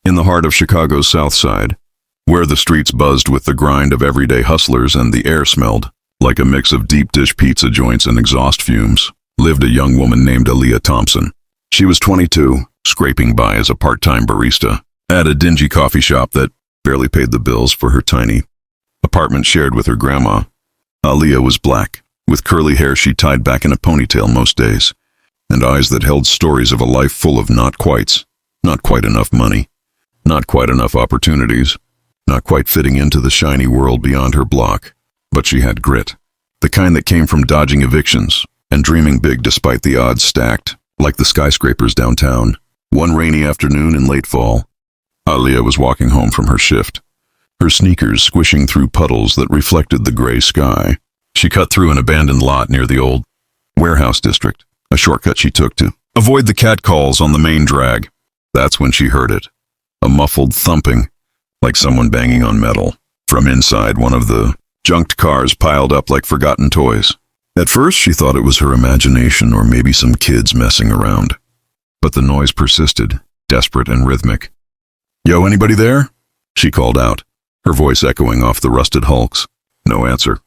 in the heart of Chicago's South Side, where the streets buzzed with the grind of everyday hustlers and the air smelled like a mix of deep-dish pizza joints and exhaust fumes, lived a young woman named Aaliyah Thompson. She was 22, scraping by as a part-time barista at a dingy coffee shop that barely paid the bills for her tiny apartment shared with her grandma. Aaliyah was black, with curly hair she tied back in a ponytail most days, and eyes that held stories of a life full of not quites, not quite enough money, not quite enough opportunities, not quite fitting into the shiny world beyond her block. But she had grit, the kind that came from dodging evictions and dreaming big despite the odds stacked, like the skyscrapers downtown. One rainy afternoon in late fall, Aaliyah was walking home from her shift, her sneakers squishing through puddles that reflected the gray sky. She cut through an abandoned lot near the old warehouse district, a shortcut she took to avoid the catcalls on the main drag. That's when she heard it, a muffled thumping, like someone banging on metal. From inside one of the junked cars piled up like forgotten toys. At first she thought it was her imagination or maybe some kids messing around. But the noise persisted, desperate and rhythmic. "Yo, anybody there?" she called out, her voice echoing off the rusted hulks. No answer.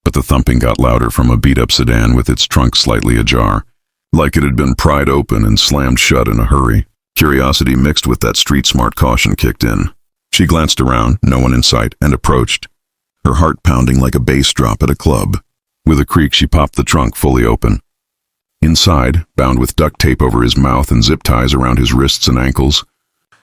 But the thumping got louder from a beat-up sedan with its trunk slightly ajar, like it had been pried open and slammed shut in a hurry. Curiosity mixed with that street-smart caution kicked in. She glanced around, no one in sight, and approached, her heart pounding like a bass drop at a club. With a creak, she popped the trunk fully open. Inside, bound with duct tape over his mouth and zip ties around his wrists and ankles,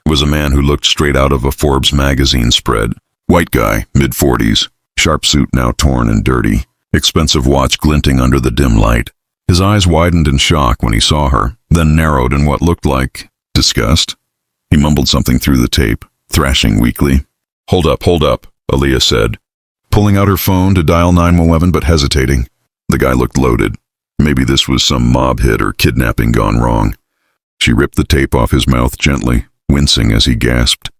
was a man who looked straight out of a Forbes magazine spread. White guy, mid-40s, sharp suit now torn and dirty, expensive watch glinting under the dim light. His eyes widened in shock when he saw her, then narrowed in what looked like disgust. He mumbled something through the tape, thrashing weakly. Hold up, Aaliyah said, pulling out her phone to dial 911 but hesitating. The guy looked loaded. Maybe this was some mob hit or kidnapping gone wrong. She ripped the tape off his mouth gently, wincing as he gasped.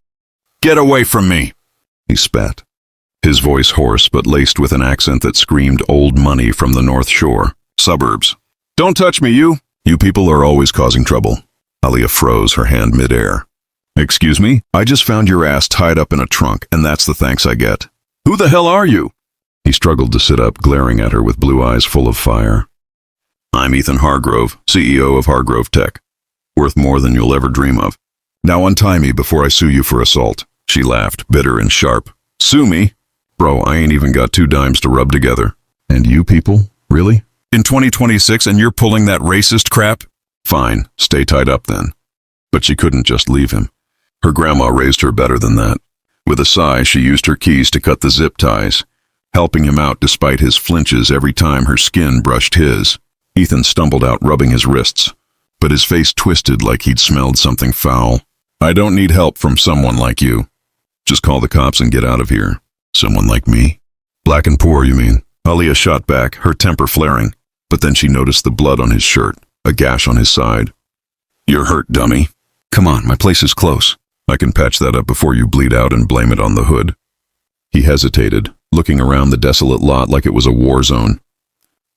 "Get away from me!" he spat, his voice hoarse but laced with an accent that screamed old money from the North Shore, suburbs. "Don't touch me, you! You people are always causing trouble." Aaliyah froze, her hand midair. "Excuse me? I just found your ass tied up in a trunk, and that's the thanks I get." "Who the hell are you?" He struggled to sit up, glaring at her with blue eyes full of fire. "I'm Ethan Hargrove, CEO of Hargrove Tech. Worth more than you'll ever dream of. Now untie me before I sue you for assault." She laughed, bitter and sharp. "Sue me? Bro, I ain't even got 2 dimes to rub together." "And you people? Really? In 2026 and you're pulling that racist crap?" "Fine, stay tied up then." But she couldn't just leave him. Her grandma raised her better than that. With a sigh, she used her keys to cut the zip ties, helping him out despite his flinches every time her skin brushed his. Ethan stumbled out, rubbing his wrists, but his face twisted like he'd smelled something foul. "I don't need help from someone like you. Just call the cops and get out of here." "Someone like me? Black and poor, you mean?" Aaliyah shot back, her temper flaring, but then she noticed the blood on his shirt, a gash on his side. "You're hurt, dummy. Come on, my place is close. I can patch that up before you bleed out and blame it on the hood." He hesitated, looking around the desolate lot like it was a war zone.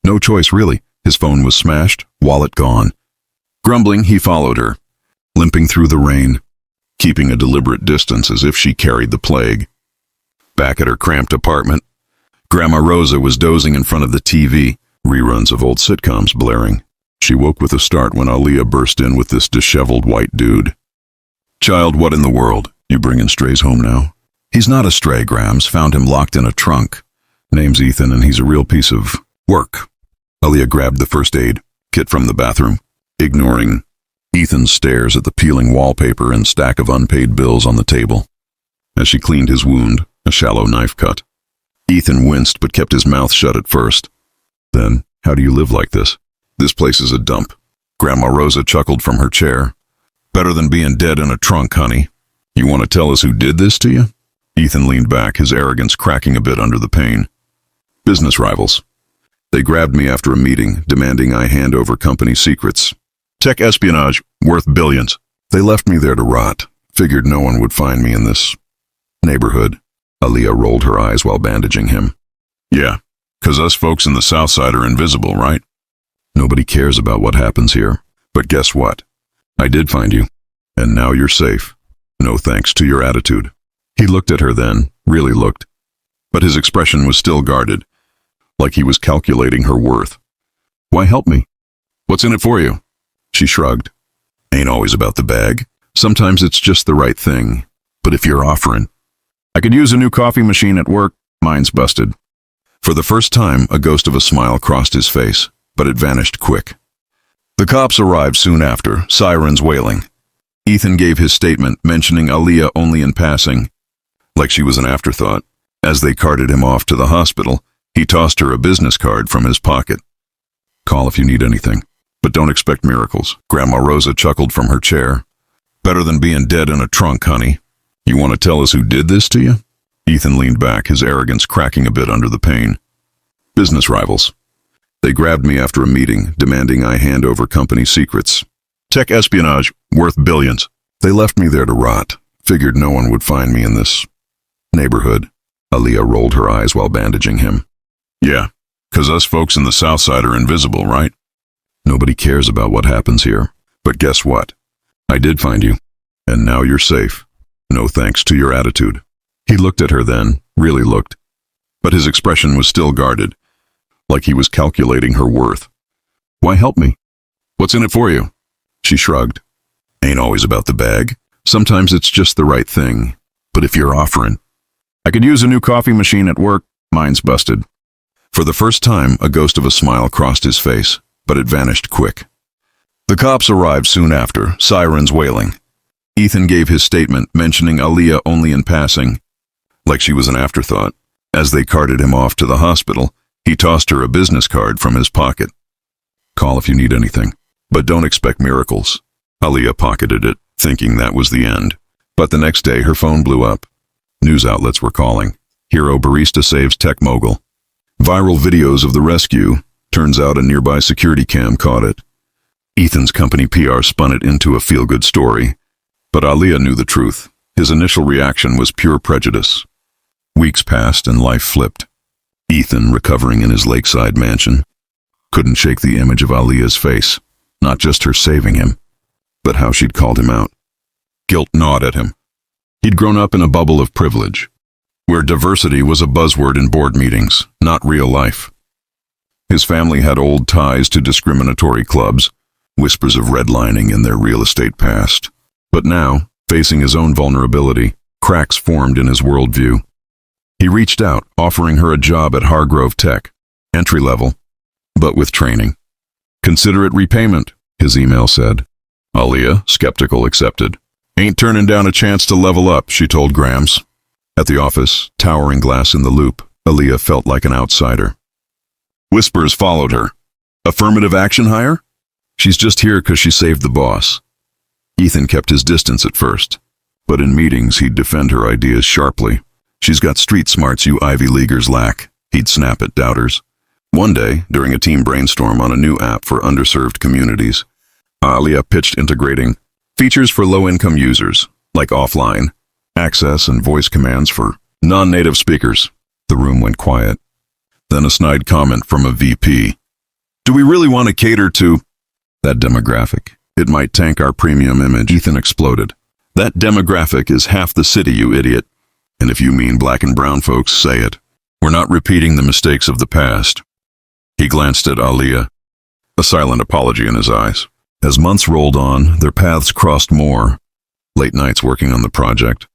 No choice, really. His phone was smashed, wallet gone. Grumbling, he followed her, limping through the rain, keeping a deliberate distance as if she carried the plague. Back at her cramped apartment, Grandma Rosa was dozing in front of the TV, reruns of old sitcoms blaring. She woke with a start when Aaliyah burst in with this disheveled white dude. "Child, what in the world? You bringing strays home now?" "He's not a stray, Grams. Found him locked in a trunk. Name's Ethan and he's a real piece of work." Aaliyah grabbed the first aid kit from the bathroom, ignoring Ethan's stares at the peeling wallpaper and stack of unpaid bills on the table. As she cleaned his wound, a shallow knife cut, Ethan winced but kept his mouth shut at first. "Then, how do you live like this?" "This place is a dump." Grandma Rosa chuckled from her chair. "Better than being dead in a trunk, honey. You want to tell us who did this to you?" Ethan leaned back, his arrogance cracking a bit under the pain. "Business rivals. They grabbed me after a meeting, demanding I hand over company secrets. Tech espionage, worth billions. They left me there to rot. Figured no one would find me in this neighborhood." Aaliyah rolled her eyes while bandaging him. "Yeah, 'cause us folks in the South Side are invisible, right? Nobody cares about what happens here. But guess what? I did find you, and now you're safe." No thanks to your attitude. He looked at her then, really looked, but his expression was still guarded, like he was calculating her worth. Why help me? What's in it for you? She shrugged. Ain't always about the bag. Sometimes it's just the right thing. But if you're offering, I could use a new coffee machine at work. Mine's busted. For the first time, a ghost of a smile crossed his face, but it vanished quick. The cops arrived soon after, sirens wailing. Ethan gave his statement, mentioning Aaliyah only in passing, like she was an afterthought. As they carted him off to the hospital, he tossed her a business card from his pocket. Call if you need anything, but don't expect miracles. Grandma Rosa chuckled from her chair. Better than being dead in a trunk, honey. You want to tell us who did this to you? Ethan leaned back, his arrogance cracking a bit under the pain. Business rivals. They grabbed me after a meeting, demanding I hand over company secrets. Tech espionage, worth billions. They left me there to rot. Figured no one would find me in this neighborhood. Aaliyah rolled her eyes while bandaging him. Yeah, 'cause us folks in the South Side are invisible, right? Nobody cares about what happens here. But guess what? I did find you, and now you're safe. No thanks to your attitude. He looked at her then, really looked, but his expression was still guarded, like he was calculating her worth. Why help me? What's in it for you? She shrugged. Ain't always about the bag. Sometimes it's just the right thing. But if you're offering, I could use a new coffee machine at work. Mine's busted. For the first time, a ghost of a smile crossed his face, but it vanished quick. The cops arrived soon after, sirens wailing. Ethan gave his statement, mentioning Aaliyah only in passing, like she was an afterthought. As they carted him off to the hospital, he tossed her a business card from his pocket. Call if you need anything, but don't expect miracles. Aaliyah pocketed it, thinking that was the end. But the next day, her phone blew up. News outlets were calling. Hero barista saves tech mogul. Viral videos of the rescue. Turns out a nearby security cam caught it. Ethan's company PR spun it into a feel-good story. But Aaliyah knew the truth. His initial reaction was pure prejudice. Weeks passed and life flipped. Ethan, recovering in his lakeside mansion, couldn't shake the image of Aaliyah's face. Not just her saving him, but how she'd called him out. Guilt gnawed at him. He'd grown up in a bubble of privilege, where diversity was a buzzword in board meetings, not real life. His family had old ties to discriminatory clubs, whispers of redlining in their real estate past. But now, facing his own vulnerability, cracks formed in his worldview. He reached out, offering her a job at Hargrove Tech, entry level, but with training. Consider it repayment, his email said. Aaliyah, skeptical, accepted. Ain't turning down a chance to level up, she told Grams. At the office, towering glass in the loop, Aaliyah felt like an outsider. Whispers followed her. Affirmative action hire? She's just here 'cause she saved the boss. Ethan kept his distance at first, but in meetings he'd defend her ideas sharply. She's got street smarts you Ivy Leaguers lack, he'd snap at doubters. One day, during a team brainstorm on a new app for underserved communities, Aaliyah pitched integrating features for low-income users, like offline access and voice commands for non-native speakers. The room went quiet. Then a snide comment from a VP. Do we really want to cater to that demographic? It might tank our premium image. Ethan exploded. That demographic is half the city, you idiot. And if you mean black and brown folks, say it. We're not repeating the mistakes of the past. He glanced at Aaliyah, a silent apology in his eyes. As months rolled on, their paths crossed more. Late nights working on the project.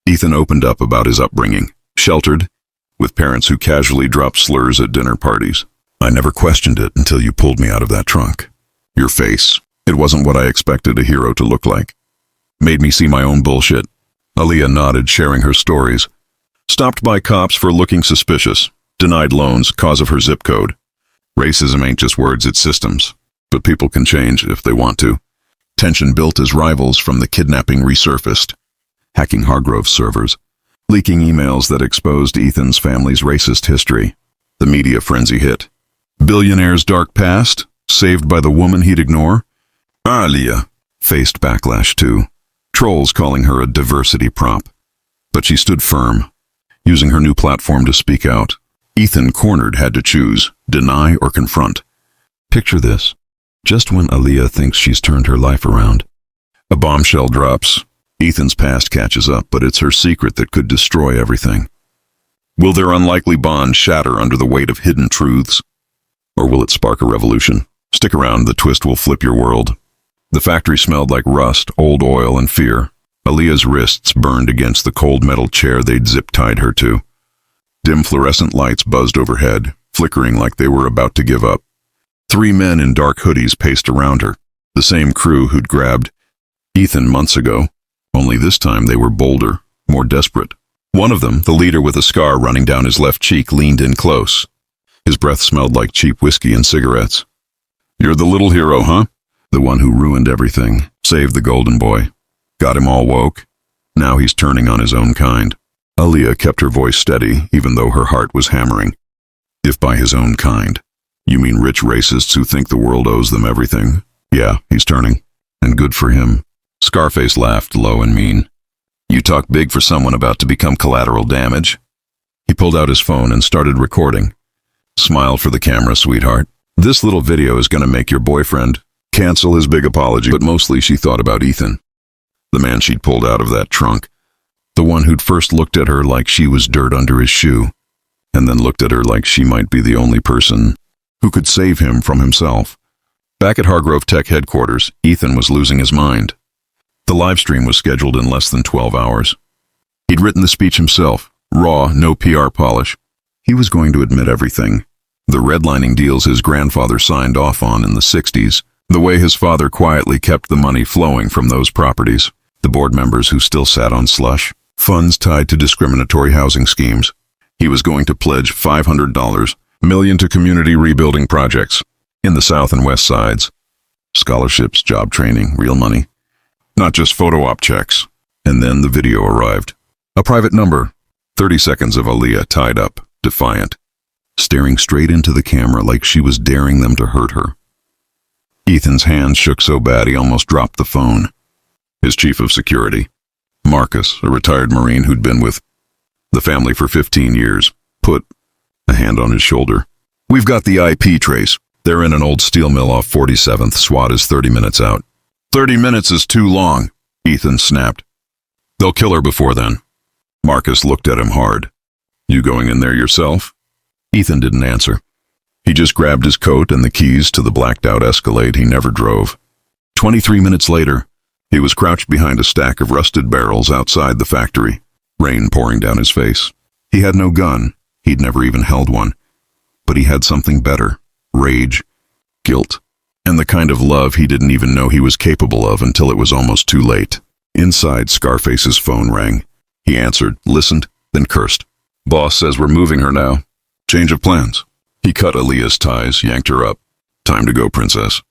Ethan opened up about his upbringing, sheltered, with parents who casually dropped slurs at dinner parties. I never questioned it until you pulled me out of that trunk. Your face, it wasn't what I expected a hero to look like. Made me see my own bullshit. Aaliyah nodded, sharing her stories. Stopped by cops for looking suspicious. Denied loans, cause of her zip code. Racism ain't just words, it's systems. But people can change if they want to. Tension built as rivals from the kidnapping resurfaced. Hacking Hargrove's servers. Leaking emails that exposed Ethan's family's racist history. The media frenzy hit. Billionaire's dark past, saved by the woman he'd ignore. Aaliyah faced backlash too. Trolls calling her a diversity prop. But she stood firm, using her new platform to speak out. Ethan, cornered, had to choose, deny or confront. Picture this. Just when Aaliyah thinks she's turned her life around, a bombshell drops. Ethan's past catches up, but it's her secret that could destroy everything. Will their unlikely bond shatter under the weight of hidden truths? Or will it spark a revolution? Stick around, the twist will flip your world. The factory smelled like rust, old oil, and fear. Aaliyah's wrists burned against the cold metal chair they'd zip-tied her to. Dim fluorescent lights buzzed overhead, flickering like they were about to give up. 3 men in dark hoodies paced around her, the same crew who'd grabbed Ethan months ago, only this time they were bolder, more desperate. One of them, the leader with a scar running down his left cheek, leaned in close. His breath smelled like cheap whiskey and cigarettes. "You're the little hero, huh? The one who ruined everything, saved the golden boy. Got him all woke. Now he's turning on his own kind." Aaliyah kept her voice steady, even though her heart was hammering. "If by his own kind, you mean rich racists who think the world owes them everything? Yeah, he's turning. And good for him." Scarface laughed low and mean. "You talk big for someone about to become collateral damage." He pulled out his phone and started recording. "Smile for the camera, sweetheart. This little video is going to make your boyfriend cancel his big apology." But mostly she thought about Ethan, the man she'd pulled out of that trunk, the one who'd first looked at her like she was dirt under his shoe, and then looked at her like she might be the only person who could save him from himself. Back at Hargrove Tech headquarters, Ethan was losing his mind. The live stream was scheduled in less than 12 hours. He'd written the speech himself, raw, no PR polish. He was going to admit everything. The redlining deals his grandfather signed off on in the 60s, the way his father quietly kept the money flowing from those properties, the board members who still sat on slush, funds tied to discriminatory housing schemes. He was going to pledge $500 million to community rebuilding projects in the South and West Sides. Scholarships, job training, real money. Not just photo op checks. And then the video arrived. A private number. 30 seconds of Aaliyah tied up, defiant, staring straight into the camera like she was daring them to hurt her. Ethan's hands shook so bad he almost dropped the phone. His chief of security, Marcus, a retired Marine who'd been with the family for 15 years, put a hand on his shoulder. "We've got the IP trace. They're in an old steel mill off 47th. SWAT is 30 minutes out." 30 minutes is too long, Ethan snapped. "They'll kill her before then." Marcus looked at him hard. "You going in there yourself?" Ethan didn't answer. He just grabbed his coat and the keys to the blacked-out Escalade he never drove. 23 minutes later, he was crouched behind a stack of rusted barrels outside the factory, rain pouring down his face. He had no gun. He'd never even held one. But he had something better: rage, guilt, and the kind of love he didn't even know he was capable of until it was almost too late. Inside, Scarface's phone rang. He answered, listened, then cursed. "Boss says we're moving her now. Change of plans." He cut Aaliyah's ties, yanked her up. "Time to go, princess."